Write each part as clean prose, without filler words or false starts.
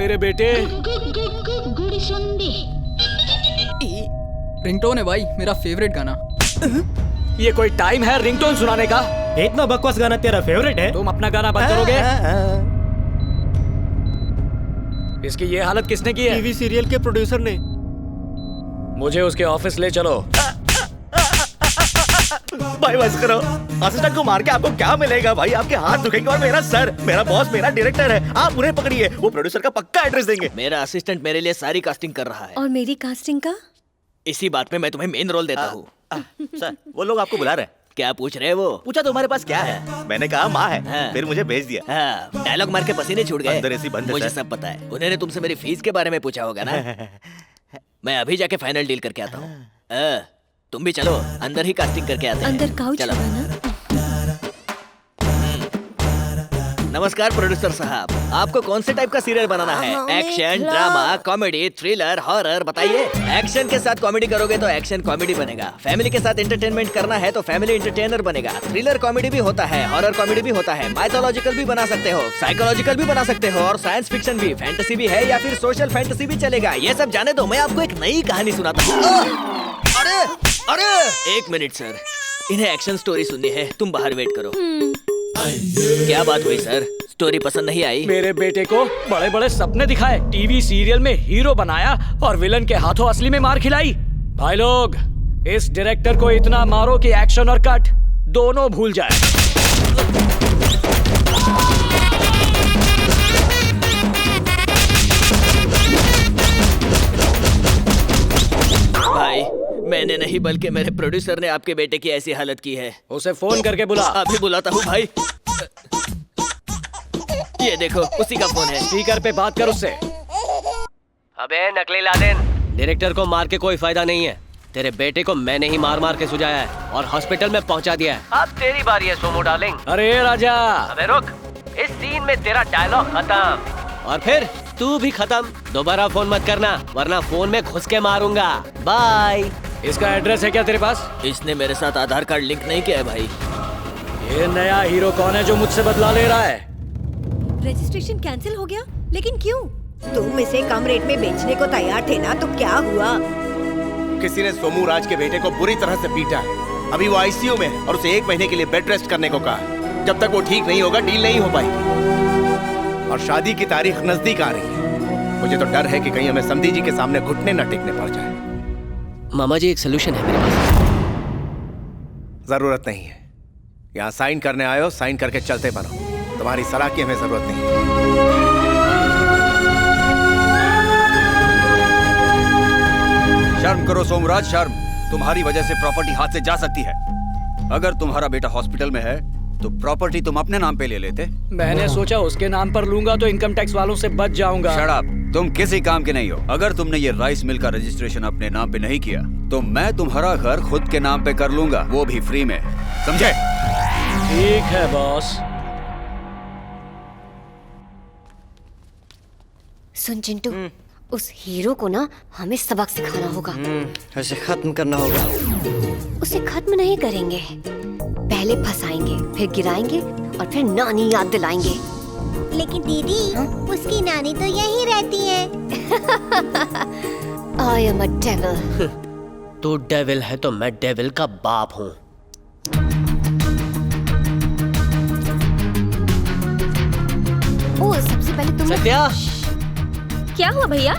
मेरे बेटे। रिंगटोन है भाई, मेरा फेवरेट गाना। ये कोई टाइम है रिंगटोन सुनाने का? इतना बकवास गाना तेरा फेवरेट है? तुम अपना गाना बंद करोगे? इसकी ये हालत किसने की है? टीवी सीरियल के प्रोड्यूसर ने। मुझे उसके ऑफिस ले चलो। भाई बस करो, असिस्टेंट को मार के आपको क्या मिलेगा भाई? आपके हाथ दुखेंगे और मेरा सर। मेरा बॉस मेरा डायरेक्टर है, आप उन्हें पकड़िए, वो प्रोड्यूसर का पक्का एड्रेस देंगे। मेरा असिस्टेंट मेरे लिए सारी कास्टिंग कर रहा है। और मेरी कास्टिंग का? इसी बात में मैं तुम्हें मेन रोल देता हूँ। सर वो लोग आपको बुला रहे हैं। क्या पूछ रहे वो? पूछा तुम्हारे पास क्या है? मैंने कहा माँ है। हाँ। फिर मुझे भेज दिया। हाँ, डायलॉग मार के पसीने छूट गए। अंदर ऐसी बंद है मुझे सर। सब पता है। उन्होंने तुमसे मेरी फीस के बारे में पूछा होगा ना? मैं अभी जाके फाइनल डील करके आता हूँ। तुम भी चलो, अंदर ही कास्टिंग करके आते हैं। अंदर काउच चलो। है ना? नमस्कार प्रोड्यूसर साहब, आपको कौन से टाइप का सीरियल बनाना है? Action, drama, comedy, thriller, horror? बताइए। एक्शन के साथ कॉमेडी करोगे तो एक्शन कॉमेडी बनेगा। फैमिली के साथ एंटरटेनमेंट करना है तो फैमिली एंटरटेनर बनेगा। थ्रिलर कॉमेडी भी होता है, हॉरर कॉमेडी भी होता है, माइथोलॉजिकल भी बना सकते हो, साइकोलॉजिकल भी बना सकते हो, और साइंस फिक्शन भी, फैंटेसी भी है, या फिर सोशल फैंटेसी भी चलेगा। ये सब जाने दो, मैं आपको एक नई कहानी सुनाता हूँ। अरे अरे, एक मिनट सर, इन्हें एक्शन स्टोरी सुननी है, तुम बाहर वेट करो। क्या बात हुई सर, स्टोरी पसंद नहीं आई? मेरे बेटे को बड़े बड़े सपने दिखाए, टीवी सीरियल में हीरो बनाया और विलन के हाथों असली में मार खिलाई। भाई लोग, इस डायरेक्टर को इतना मारो कि एक्शन और कट दोनों भूल जाए। भाई, मैंने नहीं बल्कि मेरे प्रोड्यूसर ने आपके बेटे की ऐसी हालत की है। उसे फोन करके बुला। अभी बुलाता हूँ भाई। ये देखो, उसी का फोन है। स्पीकर पे बात कर उससे। अबे नकली लादेन, डायरेक्टर को मार के कोई फायदा नहीं है। तेरे बेटे को मैंने ही मार मार के सुझाया है और हॉस्पिटल में पहुंचा दिया है। अब तेरी बारी है सोमू डार्लिंग। अरे राजा, अबे रुक, इस सीन में तेरा डायलॉग खत्म। और फिर तू भी खत्म। दोबारा फोन मत करना, वरना फोन में घुस के मारूंगा। बाय। इसका एड्रेस है क्या तेरे पास? इसने मेरे साथ आधार कार्ड लिंक नहीं किया है भाई। ये नया हीरो कौन है जो मुझसे बदला ले रहा है? रजिस्ट्रेशन कैंसिल हो गया, लेकिन क्यों? तुम इसे कम रेट में बेचने को तैयार थे ना, तो क्या हुआ? किसी ने सोमू राज के बेटे को बुरी तरह से पीटा है। अभी वो आईसीयू में है और उसे 1 महीने के लिए बेड रेस्ट करने को कहा है। जब तक वो ठीक नहीं होगा डील नहीं हो पाएगी। और शादी की तारीख नजदीक आ रही है। मुझे तो डर है कि कहीं हमें समधी जी के सामने घुटने न टेकने पड़ जाए। मामा जी, एक सोल्यूशन है मेरे पास। जरूरत नहीं है, यहाँ साइन करने आए हो, साइन करके चलते बनो। तुम्हारी सलाह की हमें जरूरत नहीं है। शर्म करो सोमराज, शर्म। तुम्हारी वजह से प्रॉपर्टी हाथ से जा सकती है। अगर तुम्हारा बेटा हॉस्पिटल में है तो प्रॉपर्टी तुम अपने नाम पे ले लेते। मैंने सोचा उसके नाम पर लूंगा तो इनकम टैक्स वालों से बच जाऊंगा। शट अप, तुम किसी काम के नहीं हो। अगर तुमने ये राइस मिल का रजिस्ट्रेशन अपने नाम पे नहीं किया तो मैं तुम्हारा घर खुद के नाम पे कर लूंगा, वो भी फ्री में। समझे? ठीक है बॉस। सुन चिंटू, उस हीरो को ना हमें सबक सिखाना होगा। उसे खत्म करना होगा। उसे खत्म नहीं करेंगे, पहले फंसाएंगे, फिर गिराएंगे और फिर नानी याद दिलाएंगे। लेकिन दीदी, उसकी नानी तो यहीं रहती है। I am a devil। तू डेविल है तो मैं डेविल का बाप हूँ। ओ, सबसे पहले तुम। सत्या, क्या हुआ भैया?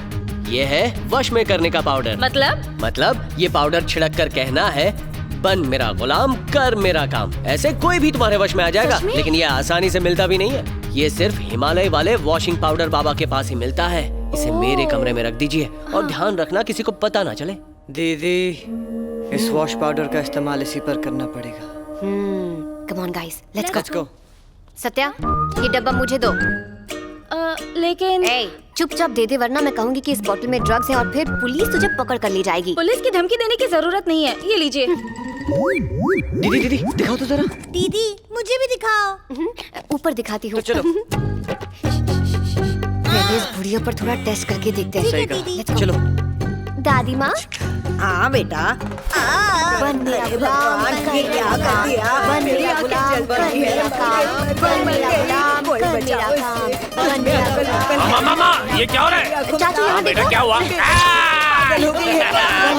ये है वश में करने का पाउडर। मतलब ये पाउडर छिड़क कर कहना है, बन मेरा गुलाम, कर मेरा काम। ऐसे कोई भी तुम्हारे वश में आ जाएगा। लेकिन ये आसानी से मिलता भी नहीं है। ये सिर्फ हिमालय वाले वॉशिंग पाउडर बाबा के पास ही मिलता है। इसे मेरे कमरे में रख दीजिए और ध्यान रखना किसी को पता ना चले। दीदी, इस वॉश पाउडर का इस्तेमाल इसी पर करना पड़ेगा। Come on guys, let's go. Satya, ये डब्बा मुझे दो। लेकिन चुपचाप दे दे, वरना मैं कहूंगी कि इस बोतल में ड्रग्स है और फिर पुलिस तुझे पकड़ कर ले जाएगी। पुलिस की धमकी देने की जरूरत नहीं है, ये लीजिए। दीदी दिखाओ तो जरा। दीदी, मुझे भी दिखाओ। ऊपर दिखाती हूँ। तो चलो। पहले इस बुढ़िया पर थोड़ा टेस्ट करके देखते हैं। सही कहा। चलो। दादी माँ। हाँ बेटा। बन मेरा गुलाम, कर मेरा काम। बन मेरा गुलाम, कर मेरा काम। बन मेरा गुलाम, कर मेरा काम। मामा ये क्या हो रहा है? चाचू यहाँ बेटा देखो। क्या हुआ? बन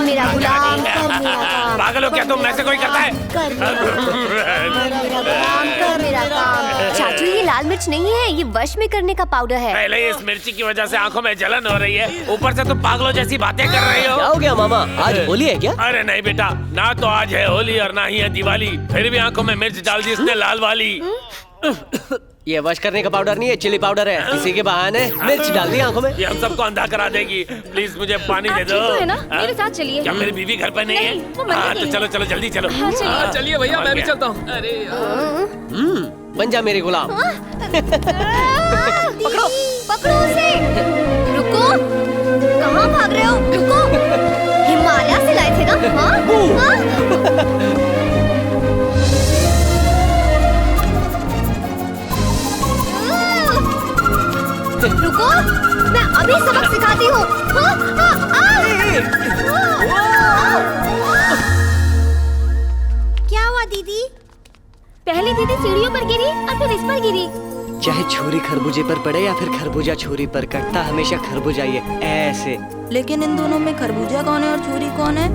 मेरा गुलाम, कर मेरा काम। पागल हो क्या तुम? ऐसे कोई करता है? कर मेरा गुलाम, कर मेरा काम। चाचू ये लाल मिर्च नहीं है, ये वश में करने का पाउडर है। पहले इस मिर्ची की वजह से आंखों में जलन हो रही है, ऊपर से तुम पागलों जैसी बातें कर रही हो। क्या हो गया मामा? आज होली है क्या? अरे नहीं बेटा, ना तो आज है होली और ना ही है दिवाली, फिर भी आंखों में मिर्च डाल दी इसने लाल वाली। ये वश करने का पाउडर नहीं है, चिली पाउडर है। इसी के बहाने मिर्च डाल दी आंखों में। ये हम सबको अंधा करा देगी। प्लीज मुझे पानी दे दो। है ना? हाँ? मेरे साथ चलिए। क्या मेरी बीवी घर पर नहीं नहीं, वो है? मर हाँ गई तो है। चलो चलो जल्दी चलो। हाँ, चलिए। हाँ, चलिए भैया, मैं भी समझ चलता हूँ। अरे बन जा मेरे गुलाम। पकड़ो पकड़ो उसे। रुको, कहाँ भाग रहे हो? रुको, हिमालय से लाए थे ना? हाँ? हाँ? रुको, मैं अभी सबक सिखाती हूँ। हाँ? क्या हुआ दीदी? पहले दीदी सीढ़ियों पर गिरी और फिर इस पर गिरी। चाहे छुरी खरबूजे पर पड़े या फिर खरबूजा छुरी पर, कटता हमेशा खरबूजा ही है, ऐसे। लेकिन इन दोनों में खरबूजा कौन है और छुरी कौन है?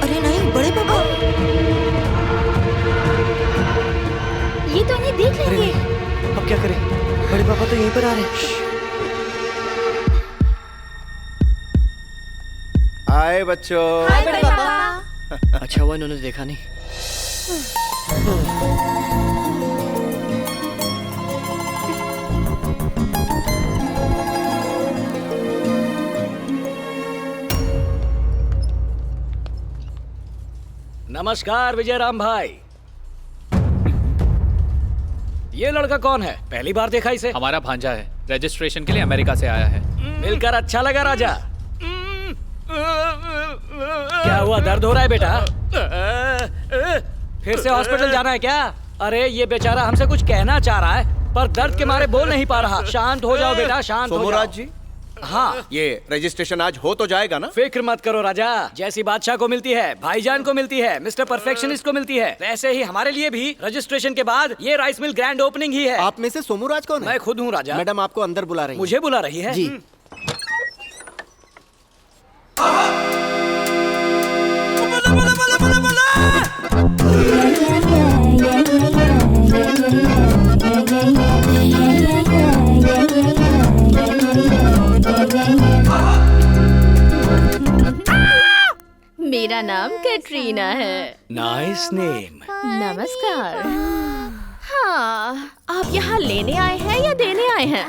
अरे नहीं, बड़े पापा। ये तो इन्हें देख अरे लेंगे। नहीं, अब क्या करें? बड़े पापा तो यहीं पर आ रहे हैं। आए बच्चों। हाय बड़े पापा। अच्छा हुआ इन्होंने देखा नहीं। नमस्कार विजय राम भाई। ये लड़का कौन है? पहली बार देखा इसे। हमारा भांजा है, रजिस्ट्रेशन के लिए अमेरिका से आया है। मिलकर अच्छा लगा राजा। क्या हुआ, दर्द हो रहा है बेटा? फिर से हॉस्पिटल जाना है क्या? अरे ये बेचारा हमसे कुछ कहना चाह रहा है पर दर्द के मारे बोल नहीं पा रहा। शांत हो जाओ बेटा, शांत हो जाओ। सोमराज जी, हाँ, ये रजिस्ट्रेशन आज हो तो जाएगा ना? फिक्र मत करो राजा। जैसी बादशाह को मिलती है, भाईजान को मिलती है, मिस्टर परफेक्शनिस्ट को मिलती है, वैसे ही हमारे लिए भी रजिस्ट्रेशन के बाद ये राइस मिल ग्रैंड ओपनिंग ही है। आप में से सोमूराज कौन है? मैं खुद हूँ राजा। मैडम आपको अंदर बुला रही हैं। मुझे बुला रही है? जी। मेरा नाम कैटरीना है। Nice name. नमस्कार। हाँ, आप यहाँ लेने आए हैं या देने आए हैं?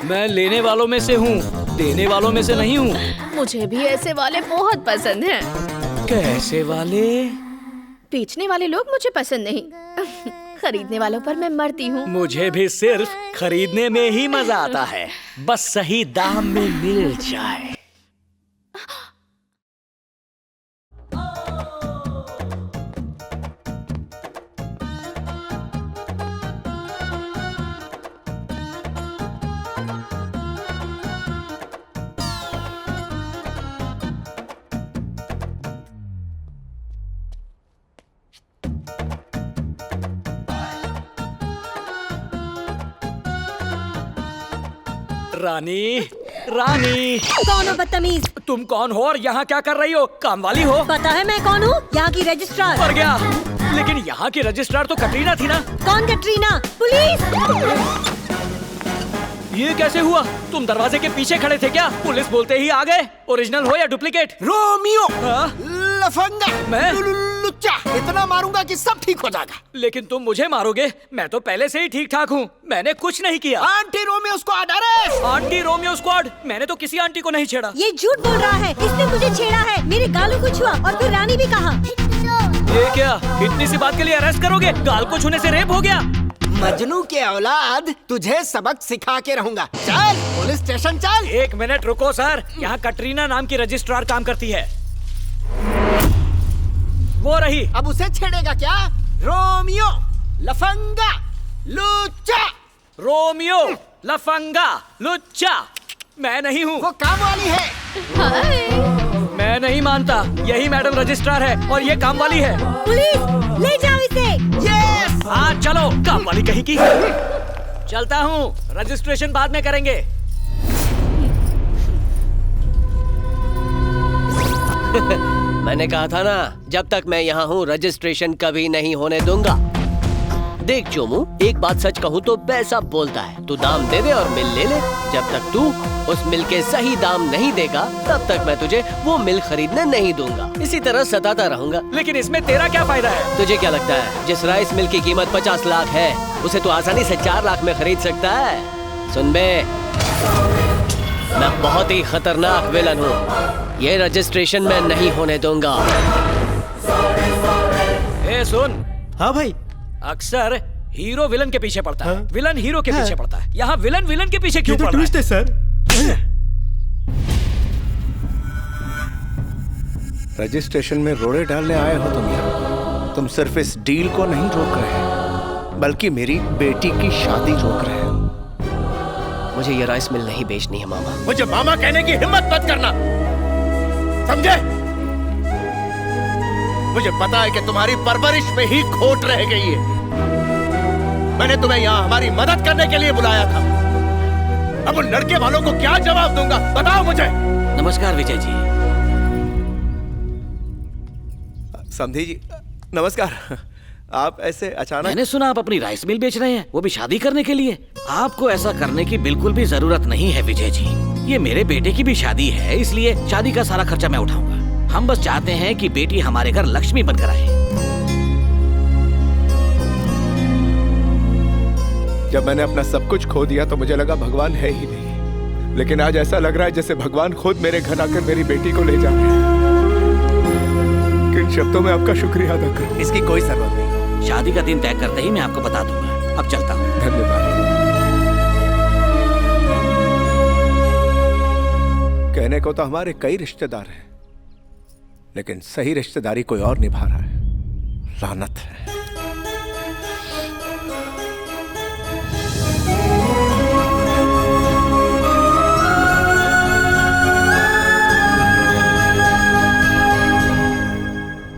मैं लेने वालों में से हूँ, देने वालों में से नहीं हूँ। मुझे भी ऐसे वाले बहुत पसंद हैं। कैसे वाले? बेचने वाले लोग मुझे पसंद नहीं। खरीदने वालों पर मैं मरती हूँ। मुझे भी सिर्फ खरीदने में ही मजा आता है, बस सही दाम में मिल जाए। रानी, रानी। कौन हो बदतमीज? तुम कौन हो और यहाँ क्या कर रही हो? काम वाली हो? पता है मैं कौन हूँ? यहाँ की रजिस्ट्रार। मर गया। लेकिन यहाँ की रजिस्ट्रार तो कटरीना थी ना? कौन कटरीना? पुलिस! ये कैसे हुआ? तुम दरवाजे के पीछे खड़े थे क्या? पुलिस बोलते ही आ गए। ओरिजिनल हो या डुप्लीकेट? रोमियो, हाँ? लफंगा, मैं? लुच्चा, इतना मारूंगा कि सब ठीक हो जाएगा। लेकिन तुम मुझे मारोगे? मैं तो पहले से ही ठीक ठाक हूँ, मैंने कुछ नहीं किया। Aunty Romeo squad arrest! Aunty Romeo squad? मैंने तो किसी आंटी को नहीं छेड़ा। ये झूठ बोल रहा है। इसने मुझे छेड़ा है, मेरे गालों को छुआ और फिर रानी भी कहा। ये क्या? इतनी सी बात के लिए अरेस्ट करोगे? गाल को छूने से रेप हो गया? मजनू के औलाद, तुझे सबक सिखा के रहूंगा। चल पुलिस स्टेशन चल। एक मिनट रुको सर, यहाँ कटरीना नाम की रजिस्ट्रार काम करती है। वो रही। अब उसे छेड़ेगा क्या? रोमियो, लफंगा, लुच्चा। रोमियो, लफंगा, लुच्चा। मैं नहीं हूँ। वो काम वाली है। मैं नहीं मानता। यही मैडम रजिस्ट्रार है और ये काम वाली है। पुलिस, ले जाओ इसे। यस! हाँ चलो, वाली कहीं की। चलता हूँ, रजिस्ट्रेशन बाद में करेंगे। मैंने कहा था ना, जब तक मैं यहाँ हूँ रजिस्ट्रेशन कभी नहीं होने दूंगा। देख चोमू, एक बात सच कहूँ तो पैसा बोलता है। तू दाम दे दे और मिल ले ले। जब तक तू उस मिल के सही दाम नहीं देगा, तब तक मैं तुझे वो मिल खरीदने नहीं दूंगा। इसी तरह सताता रहूंगा। लेकिन इसमें तेरा क्या फायदा है? तुझे क्या लगता है जिस राइस मिल की कीमत 50 लाख है, उसे तू आसानी से 4 लाख में खरीद सकता है? सुन बे, मैं बहुत ही खतरनाक विलन हूँ। ये रजिस्ट्रेशन मैं नहीं होने दूंगा। ए सुन। हाँ भाई। अक्सर हीरो विलन के पीछे पड़ता है, विलन हीरो के पीछे पड़ता है। यहाँ विलन विलन के पीछे क्यों पड़ रहा है? सर। रजिस्ट्रेशन में रोड़े डालने आए हो तुम यहाँ। तुम सिर्फ इस डील को नहीं रोक रहे, बल्कि मेरी बेटी की शादी रोक रहे हो। मुझे ये राइस मिल नहीं बेचनी है मामा। मुझे मामा कहने की हिम्मत मत करना, समझे? मुझे पता है कि तुम्हारी परवरिश में ही खोट रह गई है। मैंने तुम्हें यहाँ हमारी मदद करने के लिए बुलाया था। अब उन लड़के वालों को क्या जवाब दूंगा, बताओ मुझे। नमस्कार विजय जी। समधी जी, नमस्कार। आप ऐसे अचानक? मैंने सुना आप अपनी राइस मिल बेच रहे हैं, वो भी शादी करने के लिए। आपको ऐसा करने की बिल्कुल भी जरूरत नहीं है विजय जी। ये मेरे बेटे की भी शादी है, इसलिए शादी का सारा खर्चा मैं उठाऊंगा। हम बस चाहते हैं कि बेटी हमारे घर लक्ष्मी बनकर आए। जब मैंने अपना सब कुछ खो दिया तो मुझे लगा भगवान है ही नहीं, लेकिन आज ऐसा लग रहा है जैसे भगवान खुद मेरे घर आकर मेरी बेटी को ले जा रहे हैं। किन शब्दों में आपका शुक्रिया अदा करूं? इसकी कोई जरूरत नहीं। शादी का दिन तय करते ही मैं आपको बता दूंगा। अब चलता हूँ। धन्यवाद। कहने को तो हमारे कई रिश्तेदार हैं, लेकिन सही रिश्तेदारी कोई और निभा रहा है। लानत है।